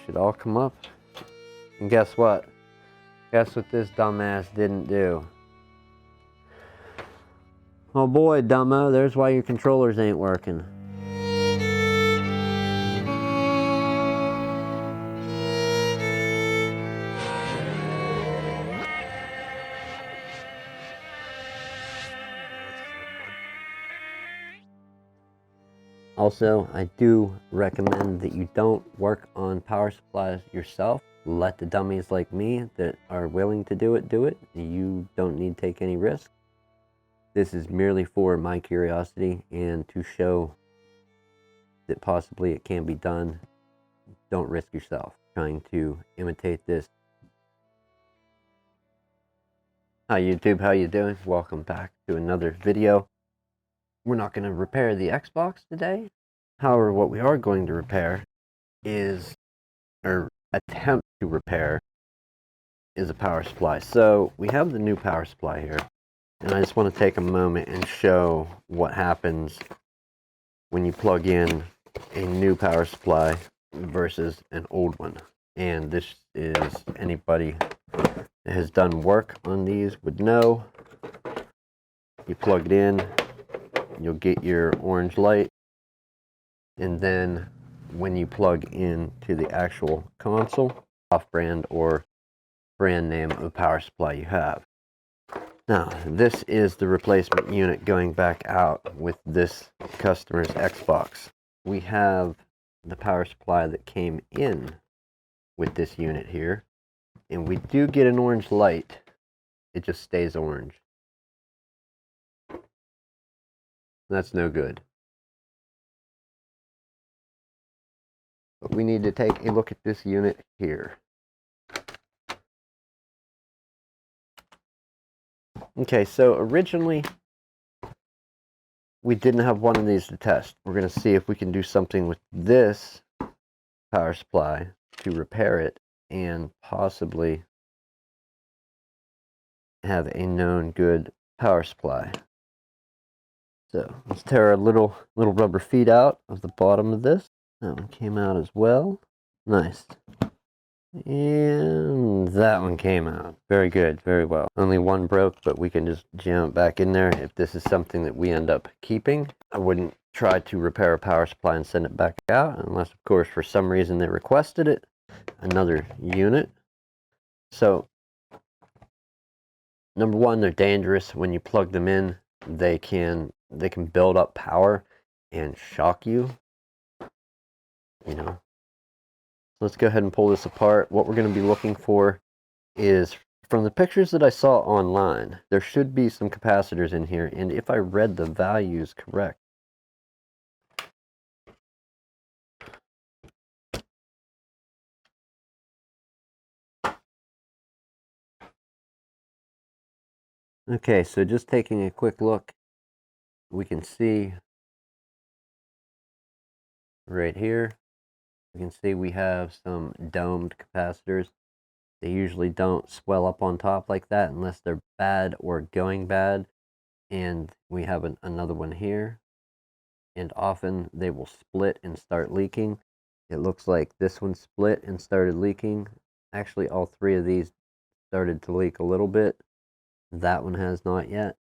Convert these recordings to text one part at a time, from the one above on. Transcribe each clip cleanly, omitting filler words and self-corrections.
should all come up. And guess what? Guess what this dumbass didn't do? Oh boy, dumbo, there's why your controllers ain't working. Also, I do recommend that you don't work on power supplies yourself. Let the dummies like me that are willing to do it. You don't need to take any risk. This is merely for my curiosity and to show that possibly it can be done. Don't risk yourself trying to imitate this. Hi YouTube, how you doing? Welcome back to another video. We're not going to repair the Xbox today. However, what we are going to repair is, or attempt to repair, is a power supply. So we have the new power supply here, and I just want to take a moment and show what happens when you plug in a new power supply versus an old one. And this is, anybody that has done work on these would know. You plug it in, you'll get your orange light, and then when you plug into the actual console, off-brand or brand name of power supply you have. Now, this is the replacement unit going back out with this customer's Xbox. We have the power supply that came in with this unit here, and we do get an orange light. It just stays orange. That's no good. But we need to take a look at this unit here. Okay, so originally we didn't have one of these to test. We're going to see if we can do something with this power supply to repair it and possibly have a known good power supply. So let's tear our little rubber feet out of the bottom of this. That one came out as well. Nice. And that one came out. Very good, very well. Only one broke, but we can just jam it back in there if this is something that we end up keeping. I wouldn't try to repair a power supply and send it back out, unless, of course, for some reason they requested it. Another unit. So, number one, they're dangerous. When you plug them in, they can build up power and shock you. You know. Let's go ahead and pull this apart. What we're going to be looking for is, from the pictures that I saw online, there should be some capacitors in here, and if I read the values correct, okay, so just taking a quick look, we can see right here, we can see we have some domed capacitors. They usually don't swell up on top like that unless they're bad or going bad. And we have another one here. And often they will split and start leaking. It looks like this one split and started leaking. Actually, all three of these started to leak a little bit. That one has not yet.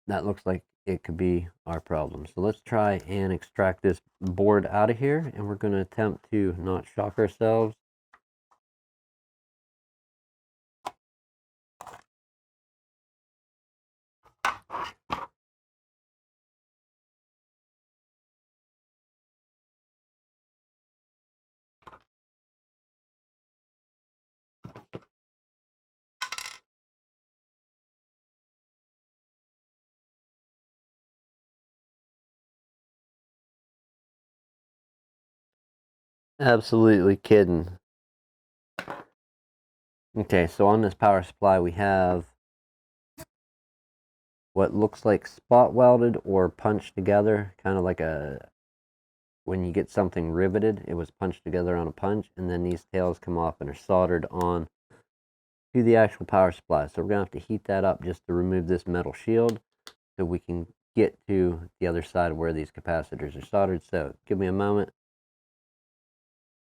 That looks like it could be our problem. So let's try and extract this board out of here, and we're going to attempt to not shock ourselves. Absolutely kidding. Okay, so on this power supply we have what looks like spot welded or punched together, kind of like when you get something riveted, it was punched together on a punch, and then these tails come off and are soldered on to the actual power supply. So we're going to have to heat that up just to remove this metal shield so we can get to the other side of where these capacitors are soldered. So give me a moment.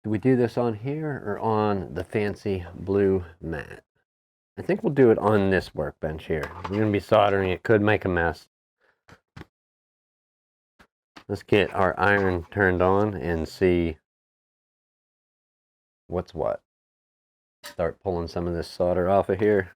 Do we do this on here or on the fancy blue mat? I think we'll do it on this workbench here. We're going to be soldering. It could make a mess. Let's get our iron turned on and see what's what. Start pulling some of this solder off of here.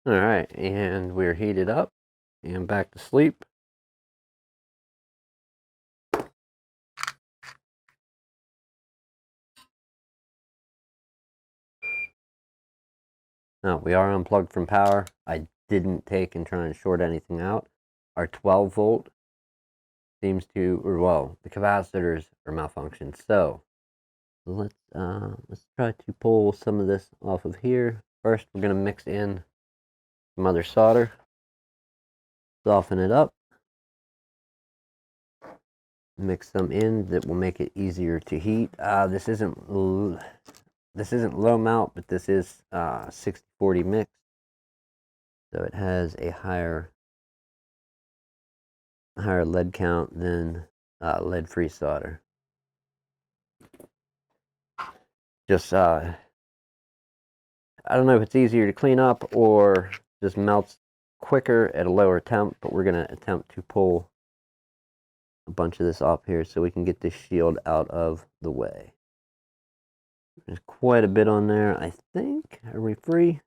All right, and we're heated up and back to sleep. Now, we are unplugged from power. I didn't take and try and short anything out. Our 12 volt seems to, or well, the capacitors are malfunctioned. So let's try to pull some of this off of here. First, we're going to mix in some other solder, soften it up, mix some in that will make it easier to heat. This isn't low mount, but this is 60-40 mix, so it has a higher lead count than lead-free solder. Just I don't know if it's easier to clean up or just melts quicker at a lower temp, but we're going to attempt to pull a bunch of this off here so we can get this shield out of the way. There's quite a bit on there, I think. Are we free?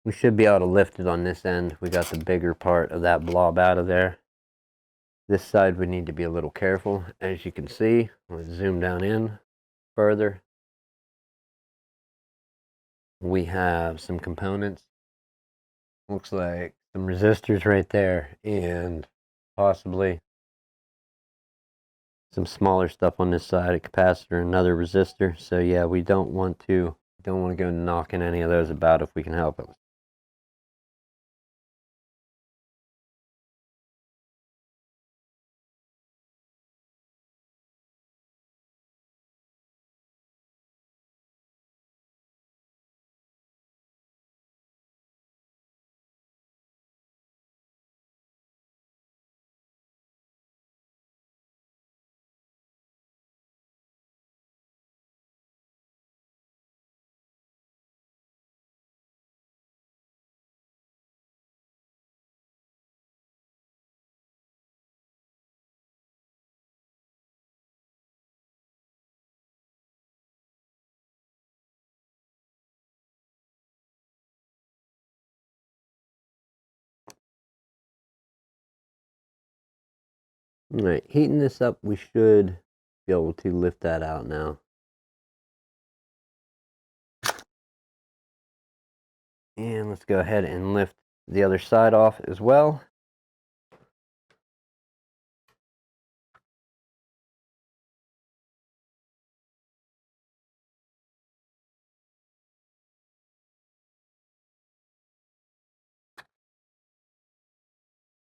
We should be able to lift it on this end. We got the bigger part of that blob out of there. This side we need to be a little careful. As you can see, let's zoom down in further. We have some components. Looks like some resistors right there, and possibly some smaller stuff on this side, a capacitor, another resistor. So yeah, we don't want to go knocking any of those about if we can help it. All right, heating this up, we should be able to lift that out now. And let's go ahead and lift the other side off as well.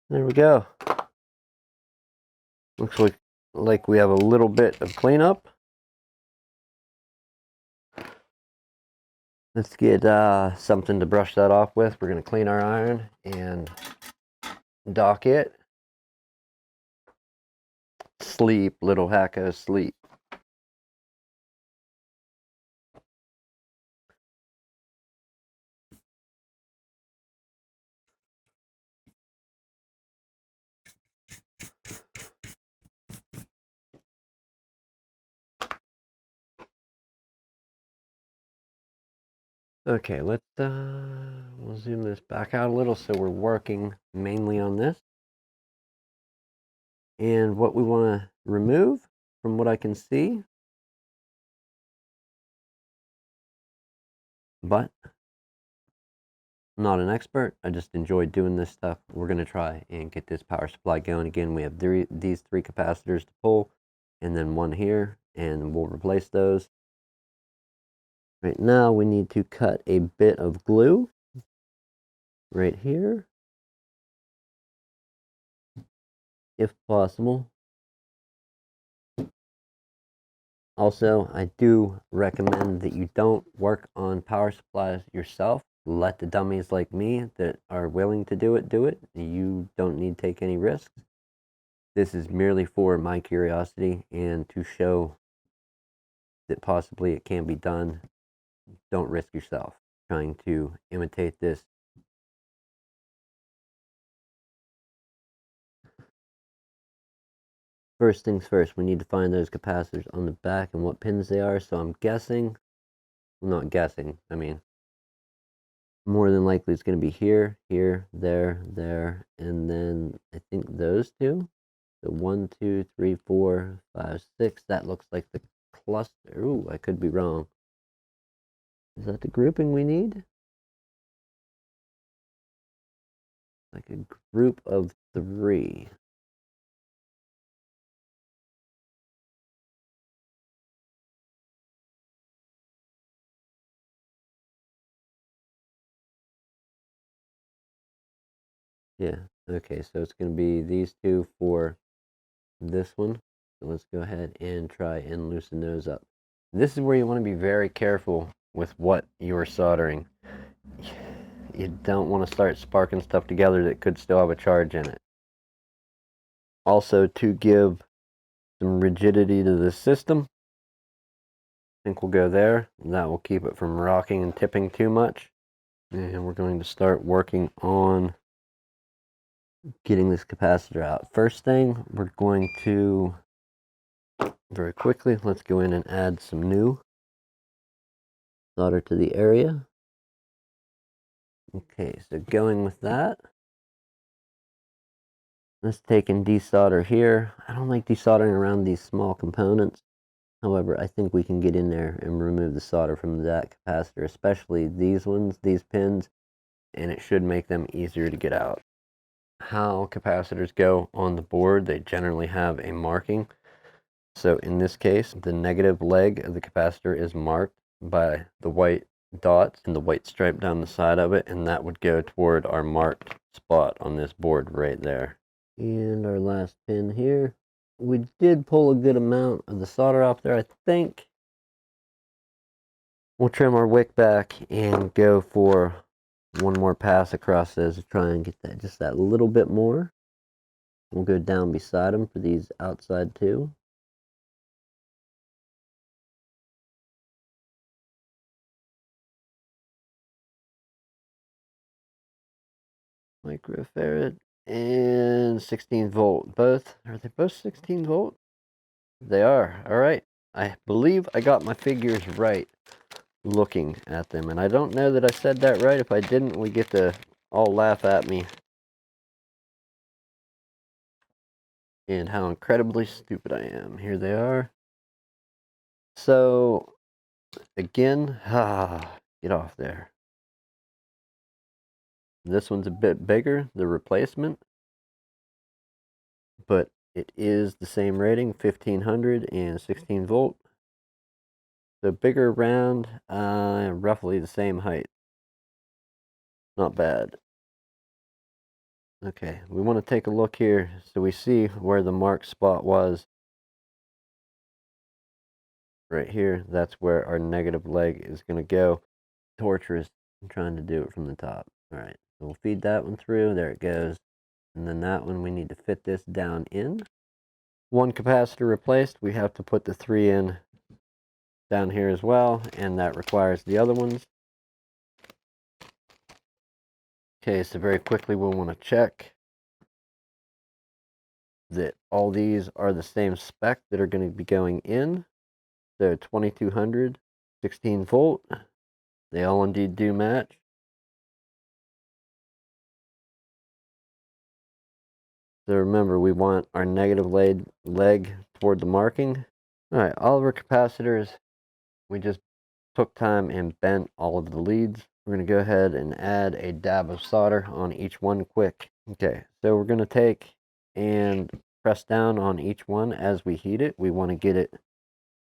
There we go. Looks like we have a little bit of cleanup. Let's get something to brush that off with. We're going to clean our iron and dock it. Sleep, little hacko, sleep. Okay, we'll zoom this back out a little so we're working mainly on this. And what we want to remove, from what I can see, but I'm not an expert. I just enjoy doing this stuff. We're going to try and get this power supply going. Again, we have these three capacitors to pull, and then one here, and we'll replace those. Right now, we need to cut a bit of glue right here. if possible. Also, I do recommend that you don't work on power supplies yourself. Let the dummies like me that are willing to do it. You don't need to take any risks. This is merely for my curiosity and to show that possibly it can be done. Don't risk yourself trying to imitate this. First things first, we need to find those capacitors on the back and what pins they are. So I'm guessing, well, not guessing, I mean, more than likely it's going to be here, here, there, and then I think those two. So 1, 2, 3, 4, 5, 6. That looks like the cluster. Ooh, I could be wrong. Is that the grouping we need? Like a group of 3. Yeah, okay, so it's going to be these two for this one. So let's go ahead and try and loosen those up. This is where you want to be very careful with what you're soldering. You don't want to start sparking stuff together that could still have a charge in it. Also, to give some rigidity to the system, I think we'll go there. That will keep it from rocking and tipping too much. And we're going to start working on getting this capacitor out. First thing, we're going to very quickly, let's go in and add some new solder to the area. Okay, so going with that, let's take and desolder here. I don't like desoldering around these small components. However, I think we can get in there and remove the solder from that capacitor, especially these ones, these pins, and it should make them easier to get out. How capacitors go on the board, they generally have a marking. So in this case, the negative leg of the capacitor is marked by the white dots and the white stripe down the side of it, and that would go toward our marked spot on this board right there. And our last pin here. We did pull a good amount of the solder off there, I think. We'll trim our wick back and go for one more pass across those to try and get that just that little bit more. We'll go down beside them for these outside two. Microfarad and 16 volt. Both, are they both 16 volt? They are. All right. I believe I got my figures right looking at them. And I don't know that I said that right. If I didn't, we get to all laugh at me. And how incredibly stupid I am. Here they are. So, again, get off there. This one's a bit bigger, the replacement. But it is the same rating, 1500 and 16 volt. So bigger round, roughly the same height. Not bad. Okay, we want to take a look here so we see where the marked spot was. Right here, that's where our negative leg is going to go. Torturous. I'm trying to do it from the top. All right, so we'll feed that one through. There it goes. And then that one, we need to fit this down in. One capacitor replaced. We have to put the 3 in down here as well, and that requires the other ones. Okay, so very quickly we'll want to check that all these are the same spec that are going to be going in. So 2200, 16 volt, they all indeed do match. So remember, we want our negative leg toward the marking. All right, all of our capacitors, we just took time and bent all of the leads. We're going to go ahead and add a dab of solder on each one quick. Okay, so we're going to take and press down on each one as we heat it. We want to get it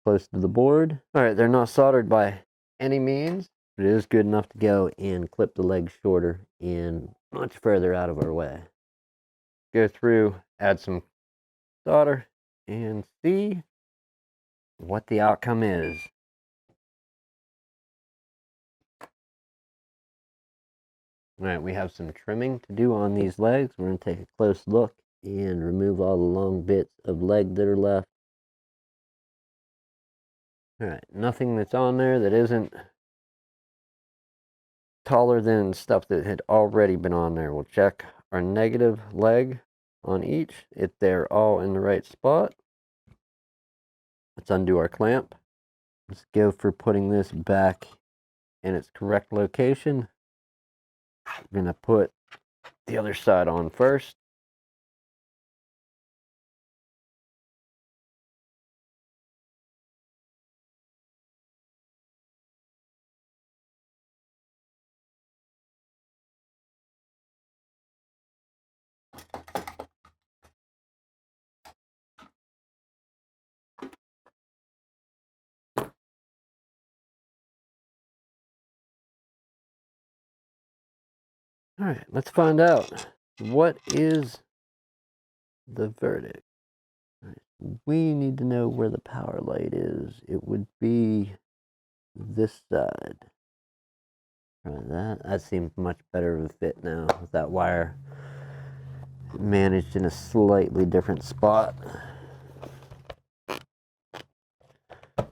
close to the board. All right, they're not soldered by any means, but it is good enough to go and clip the legs shorter and much further out of our way. Go through, add some solder and see what the outcome is. Alright, we have some trimming to do on these legs. We're going to take a close look and remove all the long bits of leg that are left. Alright, nothing that's on there that isn't taller than stuff that had already been on there. We'll check our negative leg on each. If they're all in the right spot, let's undo our clamp. Let's go for putting this back in its correct location. We're going to put the other side on first. All right, let's find out. What is the verdict? Right, we need to know where the power light is. It would be this side. Try that. That seems much better of a fit now with that wire managed in a slightly different spot. All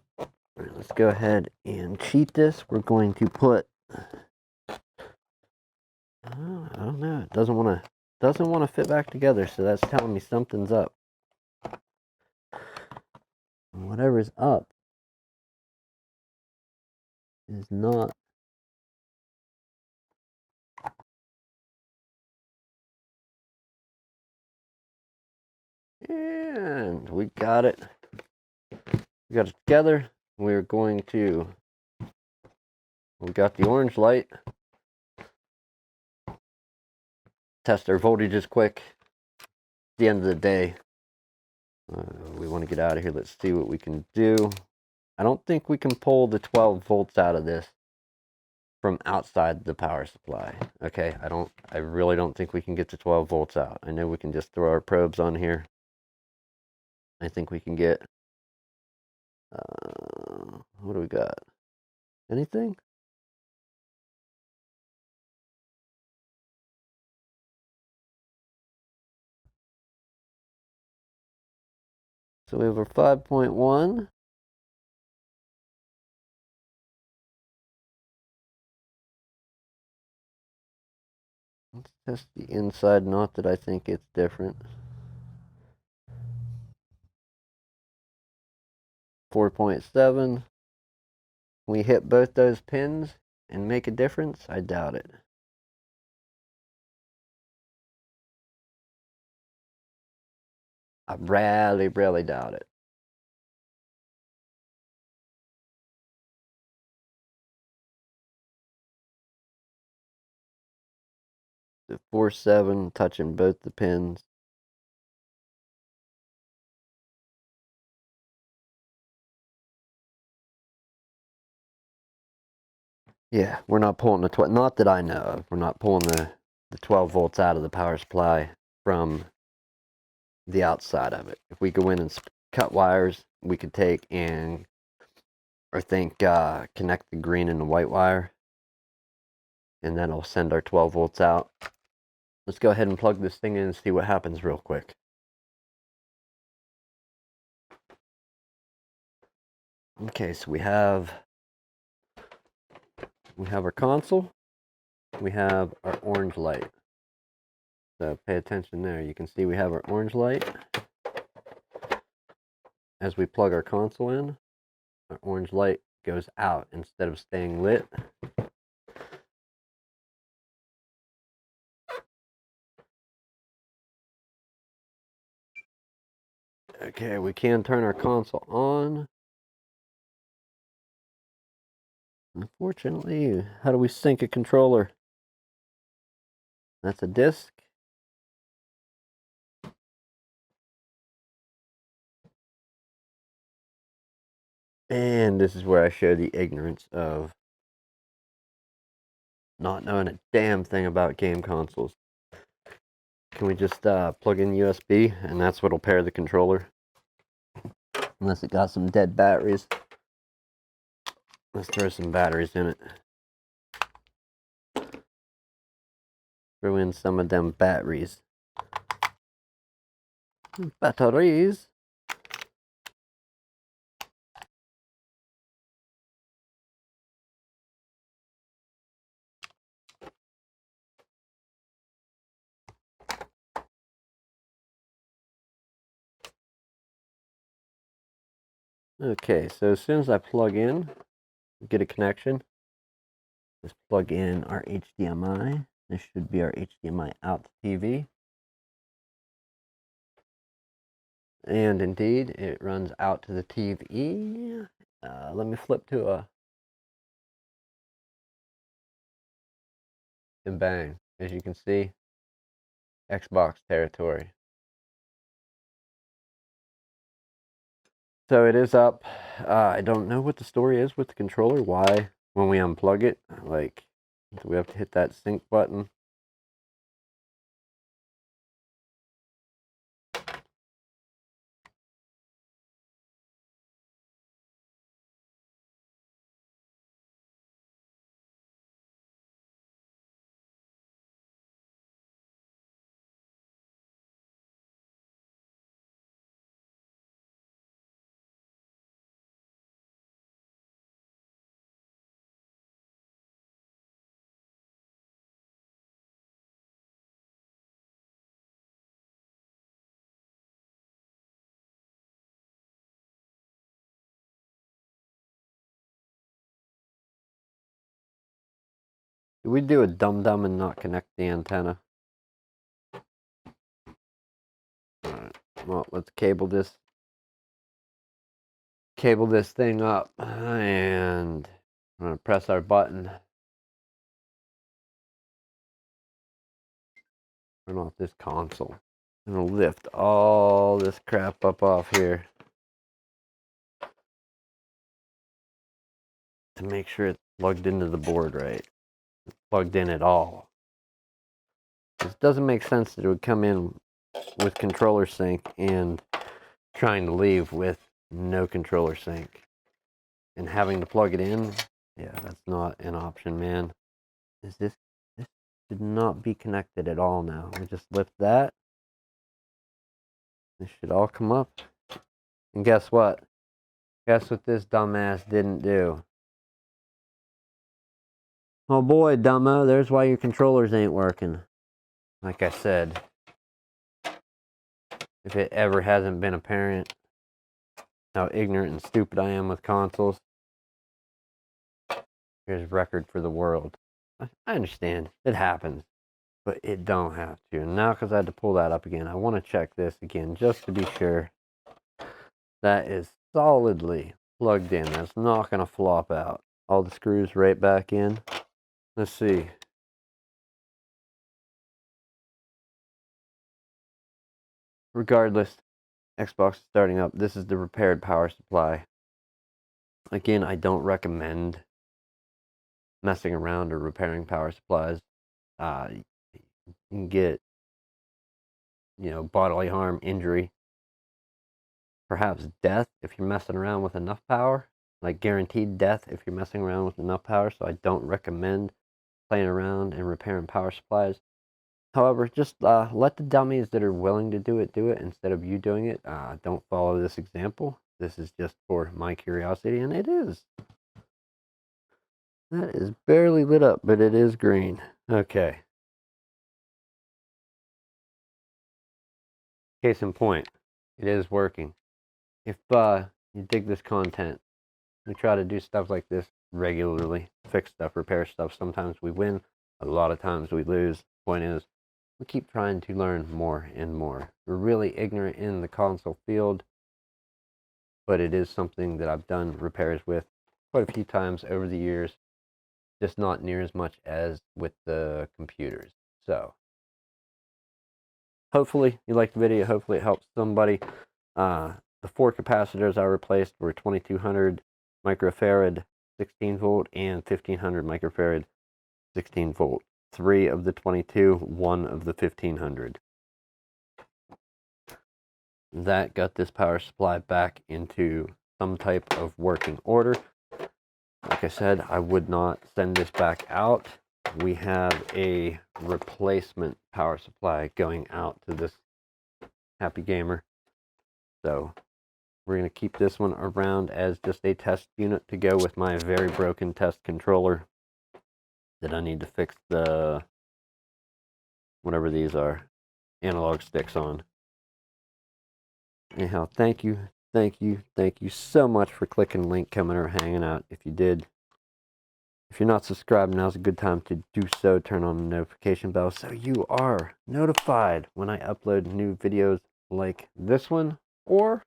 right, let's go ahead and cheat this. We're going to put, I don't know, it doesn't want to fit back together, so that's telling me something's up. Whatever's up is not. And we got it. We got it together. We're going to, we got the orange light. Test our voltages quick. At the end of the day, we want to get out of here. Let's see what we can do. I don't think we can pull the 12 volts out of this from outside the power supply. Okay, I really don't think we can get the 12 volts out. I know we can just throw our probes on here. I think we can get, what do we got? Anything? So we have our 5.1. Let's test the inside, not that I think it's different. 4.7. Can we hit both those pins and make a difference? I doubt it. I really doubt it. The 4.7 touching both the pins. Yeah, we're not pulling the 12, not that I know of. We're not pulling the 12 volts out of the power supply from the outside of it. If we go in and cut wires, we could take and, I think, connect the green and the white wire, and then it'll send our 12 volts out. Let's go ahead and plug this thing in and see what happens real quick. Okay, so we have our console, we have our orange light. So pay attention there. You can see we have our orange light. As we plug our console in, our orange light goes out instead of staying lit. Okay, we can turn our console on. Unfortunately, how do we sync a controller? That's a disc. And this is where I show the ignorance of not knowing a damn thing about game consoles. can we just plug in USB and that's what'll pair the controller? Unless it got some dead batteries. Let's throw some batteries in it. Throw in some of them batteries. Batteries. Okay, so as soon as I plug in, get a connection, just plug in our HDMI. This should be our HDMI out to TV. And indeed, it runs out to the TV. Let me flip to a... And bang, as you can see, Xbox territory. So it is up. I don't know what the story is with the controller. Why, when we unplug it, like, do we have to hit that sync button? Did we do a dum-dum and not connect the antenna? Alright, well, let's cable this thing up, and I'm going to press our button. Turn off this console. I'm going to lift all this crap up off here to make sure it's plugged into the board right. It's plugged in at all. This doesn't make sense that it would come in with controller sync and trying to leave with no controller sync. And having to plug it in, yeah, that's not an option, man. This should not be connected at all now. We just lift that. This should all come up. And guess what? Guess what this dumbass didn't do? Oh boy, dumbo, there's why your controllers ain't working. Like I said, if it ever hasn't been apparent how ignorant and stupid I am with consoles, here's record for the world. I understand, it happens, but it don't have to. And now, because I had to pull that up again, I want to check this again just to be sure that is solidly plugged in. That's not going to flop out. All the screws right back in. Let's see. Regardless, Xbox is starting up. This is the repaired power supply. Again, I don't recommend messing around or repairing power supplies. You can get, bodily harm, injury, perhaps death if you're messing around with enough power. Like guaranteed death if you're messing around with enough power. So I don't recommend playing around and repairing power supplies. However, just let the dummies that are willing to do it instead of you doing it. Don't follow this example. This is just for my curiosity, and it is. That is barely lit up, but it is green. Okay. Case in point, it is working. If you dig this content, we try to do stuff like this regularly. Fix stuff, repair stuff. Sometimes we win, a lot of times we lose. Point is, we keep trying to learn more and more. We're really ignorant in the console field, but it is something that I've done repairs with quite a few times over the years, just not near as much as with the computers. So, hopefully you liked the video. Hopefully it helps somebody. The 4 capacitors I replaced were 2200 microfarad 16 volt and 1500 microfarad 16 volt. 3 of the 22, 1 of the 1500. that got this power supply back into some type of working order. Like I said, I would not send this back out. We have a replacement power supply going out to this happy gamer. So we're going to keep this one around as just a test unit to go with my very broken test controller that I need to fix the, whatever these are, analog sticks on. Anyhow, thank you so much for clicking the link, coming, or hanging out. If you did, if you're not subscribed, now's a good time to do so. Turn on the notification bell so you are notified when I upload new videos like this one, or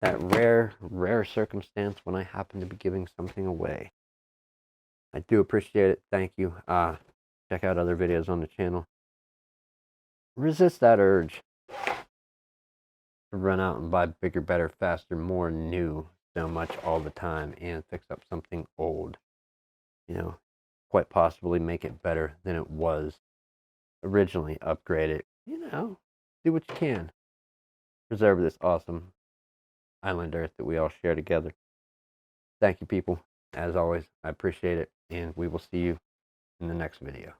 that rare circumstance when I happen to be giving something away. I do appreciate it. Thank you. Check out other videos on the channel. Resist that urge to run out and buy bigger, better, faster, more new so much all the time and fix up something old. You know, quite possibly make it better than it was originally. Upgrade it. You know, do what you can. Preserve this awesome island Earth that we all share together. Thank you, people. As always, I appreciate it, and we will see you in the next video.